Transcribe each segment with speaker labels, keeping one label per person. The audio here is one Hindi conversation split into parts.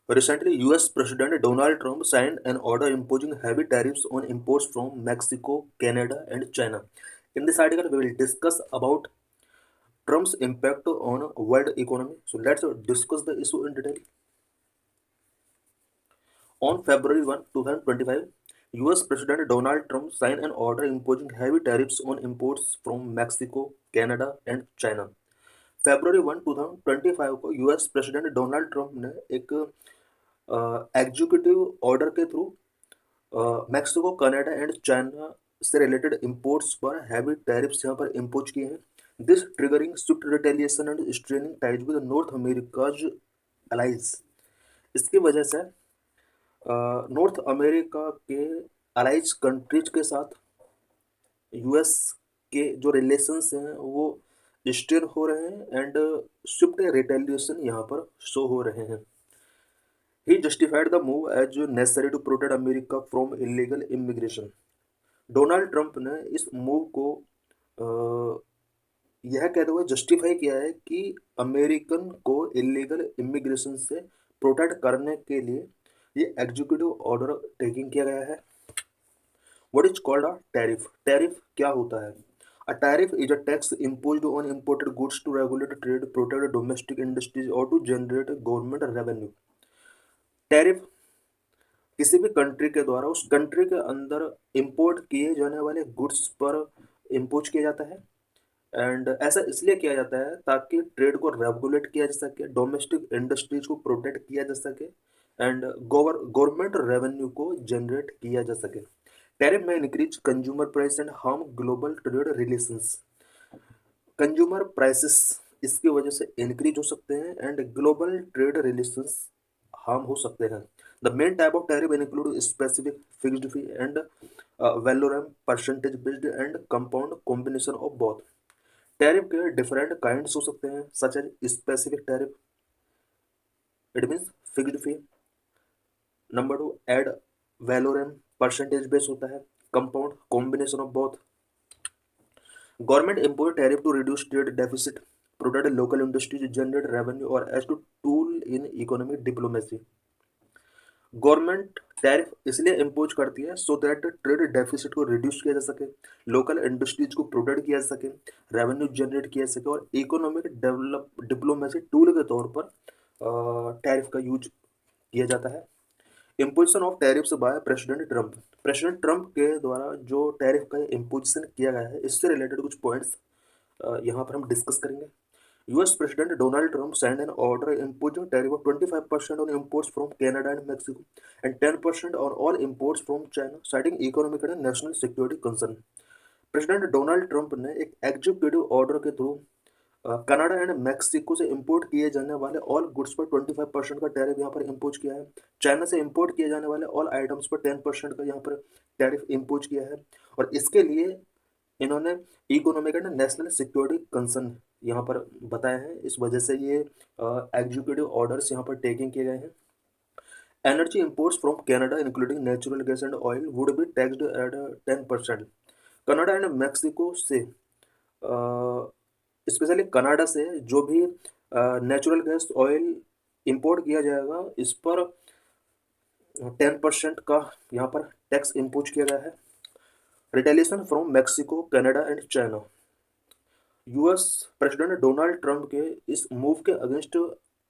Speaker 1: Recently, US President Donald Trump signed an order imposing heavy tariffs on imports from Mexico, Canada, and China. In this article, we will discuss about Trump's impact on world economy. So let's discuss the issue in detail. On February 1, 2025, US President Donald Trump signed an order imposing heavy tariffs on imports from Mexico, Canada, and China. February 1, 2025 को यूएस प्रेसिडेंट डोनाल्ड ट्रंप ने एक एग्जीक्यूटिव ऑर्डर के through Mexico, Canada and China से रिलेटेड इंपोर्ट्स पर हैवी टैरिफ्स यहाँ पर इम्पोज किए हैं. This triggering swift retaliation and straining ties with North America's allies. इसकी वजह से नॉर्थ अमेरिका के अलाइज कंट्रीज के साथ यूएस के जो रिलेशंस हैं वो स्ट्रेन हो रहे हैं एंड स्विफ्ट रिटेलिएशन यहाँ पर शो हो रहे हैं. He justified the move as necessary to protect America from illegal immigration. Donald Trump ने इस मूव को यह कहते हुए जस्टिफाई किया है कि अमेरिकन को इलीगल इमिग्रेशन से प्रोटेक्ट करने के लिए ये एग्जीक्यूटिव ऑर्डर टेकिंग किया गया है. What is called a tariff. Tariff क्या होता है? A tariff is a tax imposed on imported goods to regulate trade, protect domestic industries, or to generate government revenue. Tariff किसी भी कंट्री के द्वारा उस कंट्री के अंदर इंपोर्ट किए जाने वाले गुड्स पर इम्पोज किया जाता है एंड ऐसा इसलिए किया जाता है ताकि ट्रेड को रेगुलेट किया जा सके, डोमेस्टिक इंडस्ट्रीज को प्रोटेक्ट किया जा सके एंड गवर्नमेंट रेवेन्यू को जनरेट किया जा सके. टैरिफ में increase consumer price and harm global trade relations. Consumer prices इसकी वजह से इंक्रीज हो सकते हैं and global trade relations harm हो सकते हैं. The main type of tariff include specific fixed fee and valorem percentage based and compound combination of both. Tariff के डिफरेंट काइंड्स हो सकते हैं such as specific tariff, it means fixed fee. Number 2 ad valorem percentage base होता है. Compound combination of both. Government impose tariff to reduce trade deficit, protect local industries, generate revenue और as to tool in economic diplomacy. Government tariff इसलिए इम्पोज करती है सो दैट ट्रेड डेफिसिट को रिड्यूस किया जा सके, लोकल इंडस्ट्रीज को प्रोटेक्ट किया जा सके, रेवेन्यू जनरेट किया जा सके और इकोनॉमिक डेवलप डिप्लोमेसी टूल के तौर पर टैरिफ का यूज किया जाता है. Imposition of tariffs by president Trump. President Trump के द्वारा जो टैरिफ का इम्पोजिशन किया गया है इससे रिलेटेड कुछ पॉइंट्स यहाँ पर हम डिस्कस करेंगे. US President Donald Trump signed an order imposing tariff of 25% on imports from Canada and Mexico and 10% on all imports from China, citing economic and national security concern. President Donald Trump ने एक एग्जीक्यूटिव ऑर्डर के थ्रू कनाडा एंड मैक्सिको से इंपोर्ट किए जाने वाले ऑल गुड्स पर 25% का टैरिफ यहाँ पर इम्पोज किया है. चाइना से इंपोर्ट किए जाने वाले ऑल आइटम्स पर 10% का यहाँ पर टैरिफ इम्पोज किया है और इसके लिए इन्होंने economic and national security concern यहाँ पर बताए हैं. इस वजह से ये एग्जीक्यूटिव ऑर्डर्स यहाँ पर टेकिंग किए गए हैं. Energy imports from Canada including natural gas and oil would be taxed eight 10%. Canada and Mexico से स्पेशली कनाडा से जो भी नेचुरल गैस ऑयल इंपोर्ट किया जाएगा इस पर 10% का यहाँ पर टैक्स इम्पोज किया गया है. Retaliation from Mexico, Canada and China. US president Donald Trump के इस मूव के against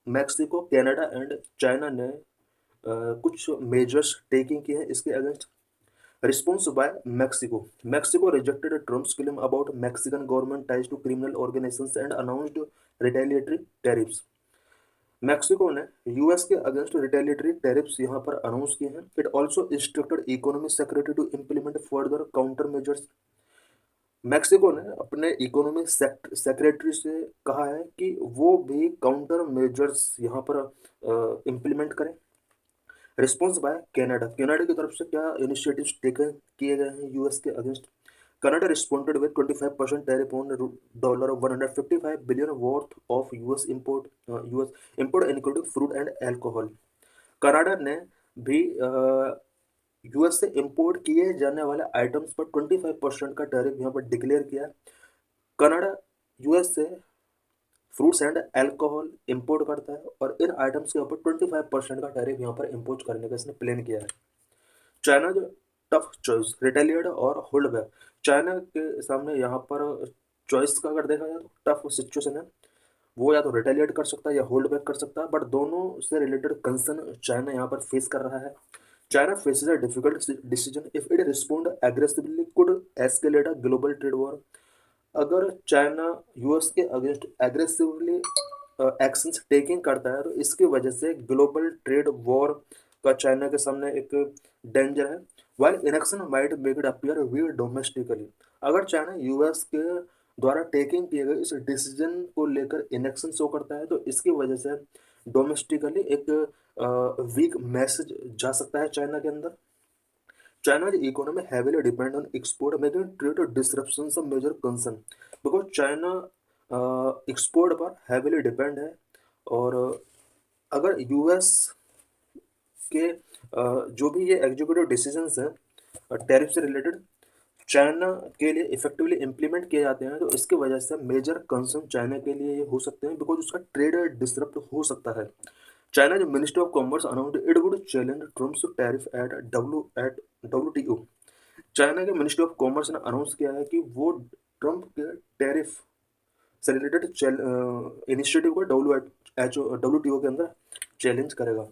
Speaker 1: Mexico, Canada and China ने कुछ मेजर्स टेकिंग किए हैं इसके against. Response by Mexico. Mexico rejected Trump's claim about Mexican government ties to criminal organizations and announced retaliatory tariffs. Mexico ने यूएस के अगेंस्ट रिटेलिएटरी टैरिफ्स यहाँ पर अनाउंस किए हैं. It also instructed economy secretary to implement further counter measures. Mexico ने अपने इकोनॉमी सेक्रेटरी से कहा है कि वो भी काउंटर मेजर्स यहाँ पर इम्प्लीमेंट करें. Response bye Canada. कनाडा की तरफ से क्या इनिशिएटिव्स टेकन किए गए हैं यूएस के against. Canada responded with 25% tariff on $155 billion worth of US import including fruit and alcohol. Canada ने भी यूएस से इंपोर्ट किए जाने वाले आइटम्स पर 25% का टैरिफ यहाँ पर डिक्लेयर किया. कनाडा यूएस से फ्रूट्स एंड अल्कोहल इंपोर्ट करता है और इन आइटम्स के ऊपर 25% का टैरिफ यहाँ पर इम्पोज करने का इसने प्लान किया है। चाइना जो टफ चॉइस, रिटेलिएट और होल्ड बैक। चाइना के सामने यहाँ पर चॉइस का अगर देखा जाए तो टफ सिचुएशन है, वो या तो रिटेलिएट कर सकता है या होल्ड बैक कर सकता है, बट दोनों से रिलेटेड कंसर्न चाइना यहाँ पर फेस कर रहा है। China faces a difficult decision if it respond aggressively could escalate a global trade war. अगर चाइना यूएस के अगेंस्ट एग्रेसिवली एक्शंस टेकिंग करता है तो इसकी वजह से ग्लोबल ट्रेड वॉर का चाइना के सामने एक डेंजर है। While inaction might make it appear weak domestically. अगर चाइना यूएस के द्वारा टेकिंग किए गए इस डिसीजन को लेकर इनएक्शन शो करता है तो इसकी वजह से डोमेस्टिकली एक वीक मैसेज जा सकता है चाइना के अंदर। China's economy heavily depend on export, making trade disruptions a major concern. Because China export पर हैवीली डिपेंड है और अगर यूएस के जो भी ये एग्जीक्यूटिव डिसीजंस हैं टैरिफ से रिलेटेड चाइना के लिए इफेक्टिवली इम्प्लीमेंट किए जाते हैं तो इसकी वजह से मेजर कंसर्न चाइना के लिए ये हो सकते हैं, बिकॉज उसका ट्रेड डिसरप्ट हो सकता है। China Ministry of Commerce announced it would challenge Trump's tariff at WTO। China के मिनिस्ट्री ऑफ कॉमर्स ने अनाउंस किया है कि वो ट्रम्प के टैरिफ से रिलेटेड इनिशिएटिव को WTO के अंदर चैलेंज करेगा।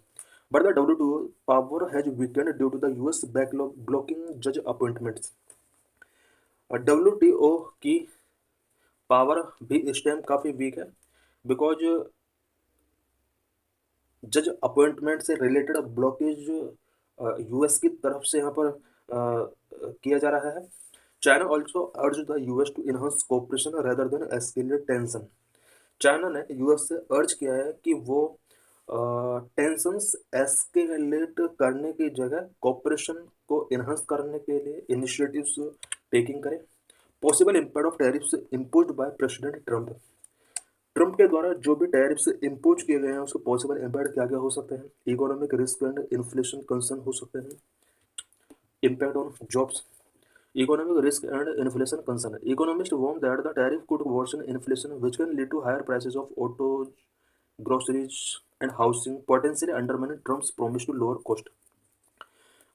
Speaker 1: But the WTO power has weakened due to the US backlog blocking जज अपॉइंटमेंट्स। WTO की पावर भी इस टाइम काफ़ी वीक है, बिकॉज जज अपॉइंटमेंट से रिलेटेड ब्लॉकेज यूएस की तरफ से यहाँ पर किया जा रहा है। China also urge the US to enhance cooperation rather than escalate tension. China ने यूएस से अर्ज किया है कि वो टेंशंस एस्केलेट करने की जगह कोऑपरेशन को इनहांस करने के लिए इनिशिएटिव्स टेकिंग करे। Possible impact of tariffs imposed by president Trump. Trump के द्वारा जो भी टैरिफ्स इम्पोज किए गए हैं उसके पॉसिबल इम्पैक्ट क्या क्या हो सकते हैं। Economic risk and inflation concern हो सकते हैं। Impact on jobs, economic risk and inflation concern. Economist warn that the tariff could worsen inflation which can lead to higher prices of auto, groceries and housing, potentially undermining Trump's promise to lower cost.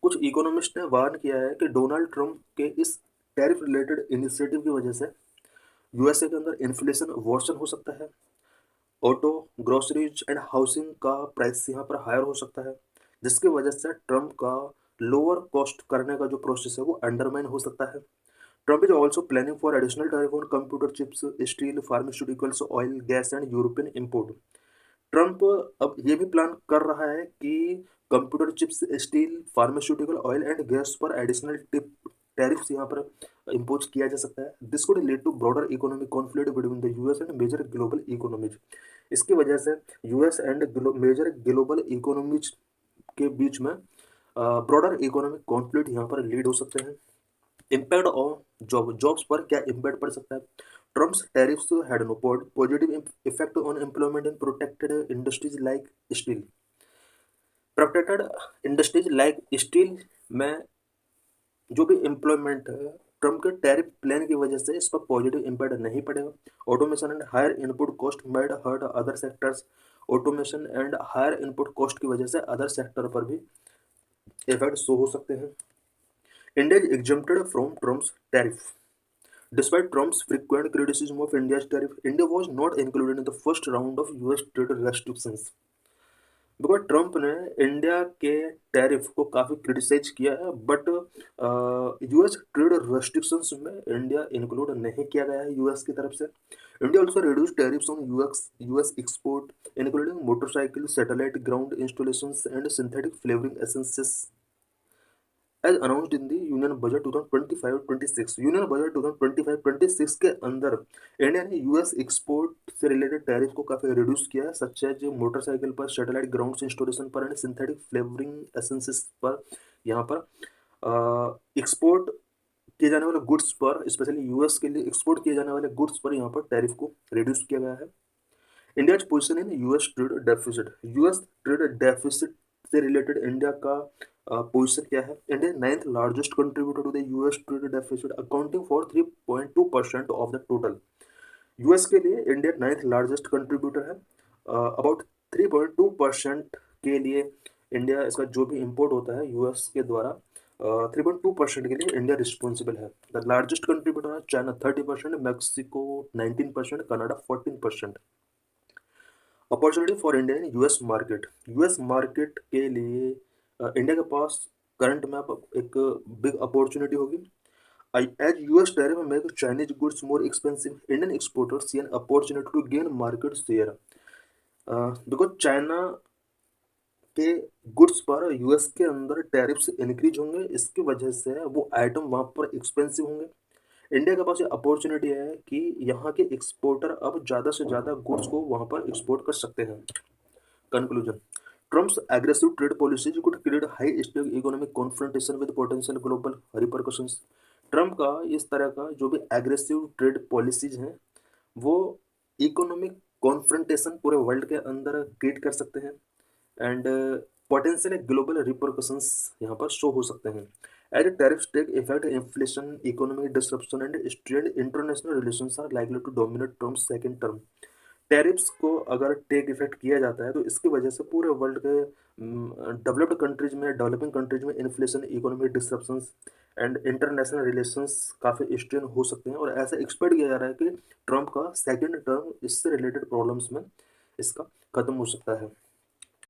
Speaker 1: कुछ इकोनॉमिस्ट ने वार्न किया है कि डोनाल्ड ट्रम्प के इस टैरिफ रिलेटेड इनिशिएटिव की वजह से यूएसए के अंदर इन्फ्लेशन वर्सन हो सकता है, ऑटो, ग्रोसरीज एंड हाउसिंग का प्राइस यहाँ पर हायर हो सकता है, जिसकी वजह से ट्रम्प का लोअर कॉस्ट करने का जो प्रोसेस है वो अंडरमाइन हो सकता है। Trump is also planning for additional tariff on computer chips, steel, pharmaceuticals, oil, gas and European import. Trump अब ये भी प्लान कर रहा है कि computer chips, steel, pharmaceutical, oil and gas पर एडिशनल टैरिफ्स यहाँ पर इम्पोज किया जा सकता है। This could lead to broader economic conflict between the US and major global economies. इसकी वजह से US and major global economies के बीच में ब्रॉडर इकोनॉमिक कॉन्फ्लिक्ट यहाँ पर लीड हो सकते हैं। इम्पैक्ट ऑन जॉब्स पर क्या इम्पैक्ट पड़ सकता है। Trump's tariffs had no positive effect on employment in protected industries like steel. Protected industries like steel में जो भी एम्प्लॉयमेंट है, ट्रम्प के टैरिफ प्लान की वजह से इस पर पॉजिटिव इम्पैक्ट नहीं पड़ेगा। Automation and higher input cost made hurt other sectors. Automation and higher input cost की वजह से अदर सेक्टर पर भी इफेक्ट शो हो सकते हैं। India is exempted from Trump's tariff. Despite Trump's frequent criticism of India's tariff, India was not included in the first round of US trade restrictions। Because Trump ने इंडिया के टैरिफ को काफ़ी क्रिटिसाइज किया है, बट यूएस ट्रेड रेस्ट्रिक्शंस में इंडिया इंक्लूड नहीं किया गया है यूएस की तरफ से। India also reduce tariffs on US export including motorcycle, satellite ground installations and synthetic flavouring essences as announced in the union budget 2025-26। Union budget 2025-26 के अंदर इंडिया ने यूएस एक्सपोर्ट से रिलेटेड टैरिफ को काफ़ी रिड्यूस किया है, सच है जो मोटरसाइकिल पर, सैटेलाइट ग्राउंड इंस्टॉलेशन पर एंड सिंथेटिक फ्लेवरिंग एसेंसेस पर। यहाँ पर एक्सपोर्ट किए जाने वाले गुड्स पर, स्पेशली यूएस के लिए एक्सपोर्ट किए जाने वाले गुड्स पर यहाँ पर टैरिफ को रिड्यूस किया गया है। India position in US trade deficit. US trade deficit से रिलेटेड इंडिया का पोजिशन क्या है। India 9th largest contributor to the US trade deficit accounting for 3.2% of the total. US के लिए इंडिया 9th लार्जेस्ट कंट्रीब्यूटर है। अबाउट 3.2% के लिए इंडिया, इसका जो भी इंपोर्ट होता है यूएस के द्वारा, 3.2% के लिए इंडिया रिस्पॉन्सिबल है। द लार्जेस्ट कंट्रीब्यूटर है China 30%, Mexico 19%, Canada 14%। Opportunity for India in US market, US market के लिए इंडिया के पास करंट में अब एक बिग अपॉर्चुनिटी होगी। As US tariff make Chinese goods more expensive, Indian exporters see an opportunity to gain market share. Because China के गुड्स पर यूएस के अंदर टैरिफ्स इंक्रीज होंगे, इसकी वजह से वो आइटम वहाँ पर एक्सपेंसिव होंगे। इंडिया के पास ये अपॉर्चुनिटी है कि यहाँ के एक्सपोर्टर अब ज़्यादा से ज़्यादा गुड्स को वहाँ पर एक्सपोर्ट कर सकते हैं। Conclusion, Trump's aggressive trade policies could create high-stake economic confrontation with potential global repercussions. Trump का इस तरह का जो भी एग्रेसिव ट्रेड पॉलिसीज हैं वो इकोनॉमिक कॉन्फ्रंटेशन पूरे वर्ल्ड के अंदर क्रिएट कर सकते हैं एंड पोटेंशियल ग्लोबल रिपरकशंस यहाँ पर शो हो सकते हैं। As tariffs take effect, inflation, economic disruption and strained international relations are likely to dominate Trump's second term. Tariffs को अगर टेक इफेक्ट किया जाता है तो इसकी वजह से पूरे वर्ल्ड के डेवलप्ड कंट्रीज में, डेवलपिंग कंट्रीज में inflation, economic disruptions and international relations काफ़ी स्ट्रेन हो सकते हैं। और ऐसा एक्सपेक्ट किया जा रहा है कि ट्रम्प का सेकंड टर्म इससे रिलेटेड प्रॉब्लम्स में इसका खत्म हो सकता है।